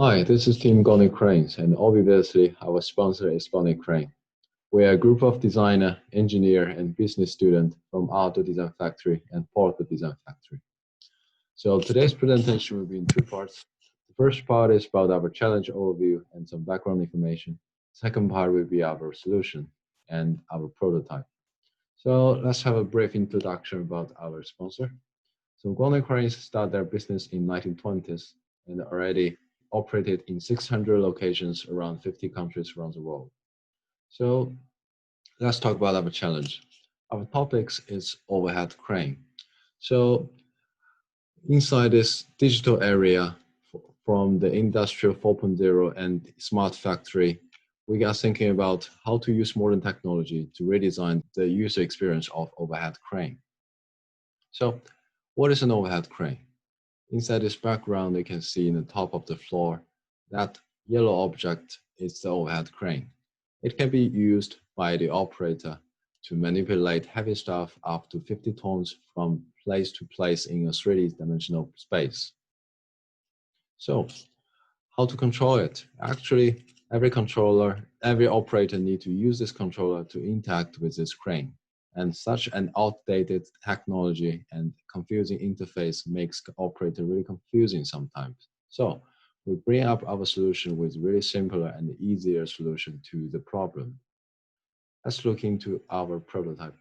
Hi, this is Team Konecranes, and obviously our sponsor is Konecranes. We are a group of designer, engineer, and business students from Aalto Design Factory and Porto Design Factory. So today's presentation will be in two parts. The first part is about our challenge overview and some background information. The second part will be our solution and our prototype. So let's have a brief introduction about our sponsor. So Konecranes started their business in 1920s and already operated in 600 locations around 50 countries around the world. So let's talk about our challenge. Our topics is overhead crane. So inside this digital area from the Industrial 4.0 and smart factory, we are thinking about how to use modern technology to redesign the user experience of overhead crane. So what is an overhead crane? Inside this background, you can see in the top of the floor, that yellow object is the overhead crane. It can be used by the operator to manipulate heavy stuff up to 50 tons from place to place in a 3D-dimensional space. So, how to control it? Actually, every operator needs to use this controller to interact with this crane. And such an outdated technology and confusing interface makes the operator really confusing sometimes. So we bring up our solution with really simpler and easier solution to the problem. Let's look into our prototype.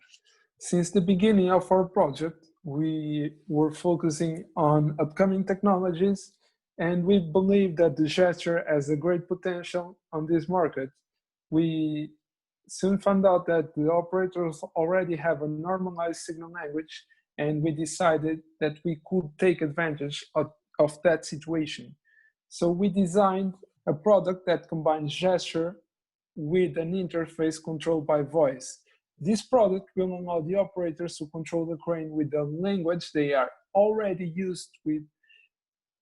Since the beginning of our project, we were focusing on upcoming technologies, and we believe that the gesture has a great potential on this market. We soon found out that the operators already have a normalized signal language, and we decided that we could take advantage of that situation. So we designed a product that combines gesture with an interface controlled by voice. This product will allow the operators to control the crane with the language they are already used with,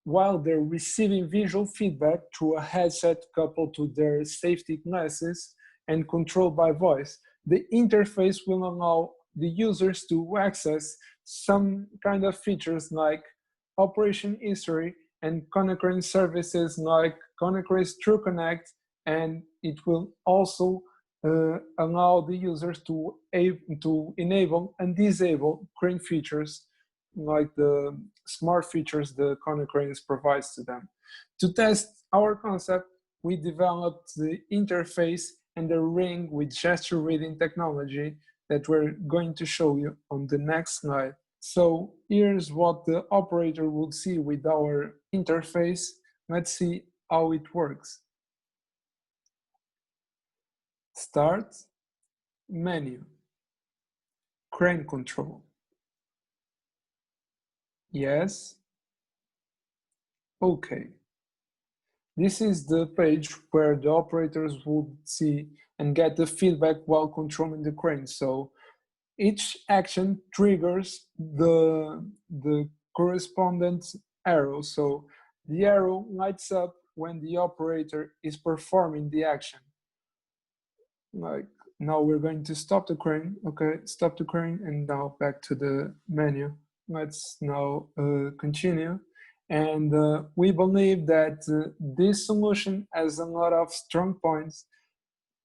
while they're receiving visual feedback through a headset coupled to their safety glasses and controlled by voice. The interface will allow the users to access some kind of features like operation history and Konecranes services like Konecranes True Connect, and it will also allow the users to enable and disable crane features like the smart features the Konecranes provides to them. To test our concept, we developed the interface and the ring with gesture reading technology that we're going to show you on the next slide. So here's what the operator will see with our interface. Let's see how it works. Start, menu, crane control. Yes, okay. This is the page where the operators would see and get the feedback while controlling the crane. So each action triggers the correspondent arrow. So the arrow lights up when the operator is performing the action. Like now we're going to stop the crane. Okay, stop the crane, and now back to the menu. Let's now continue. And we believe that this solution has a lot of strong points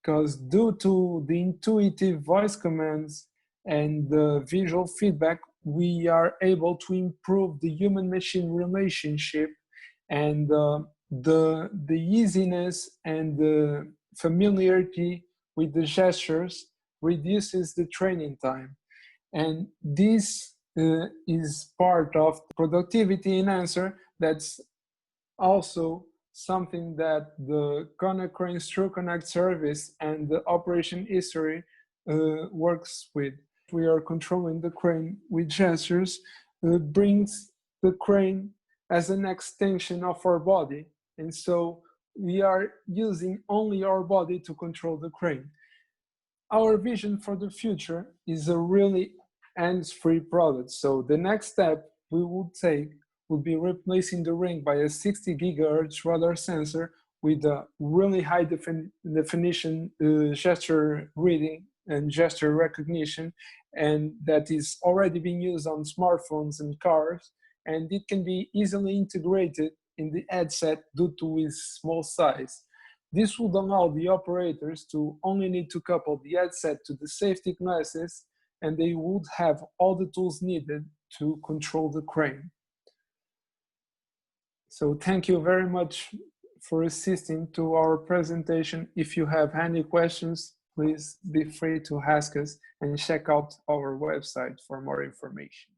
because due to the intuitive voice commands and the visual feedback, we are able to improve the human-machine relationship, and the easiness and the familiarity with the gestures reduces the training time. And this is part of productivity enhancer. That's also something that the Konecranes True Connect service and the operation history works with. We are controlling the crane with gestures, brings the crane as an extension of our body. And so we are using only our body to control the crane. Our vision for the future is a really hands-free product. So the next step we would take would be replacing the ring by a 60 gigahertz radar sensor with a really high definition gesture reading and gesture recognition, and that is already being used on smartphones and cars, and it can be easily integrated in the headset due to its small size. This would allow the operators to only need to couple the headset to the safety glasses, and they would have all the tools needed to control the crane. So thank you very much for assisting to our presentation. If you have any questions, please be free to ask us and check out our website for more information.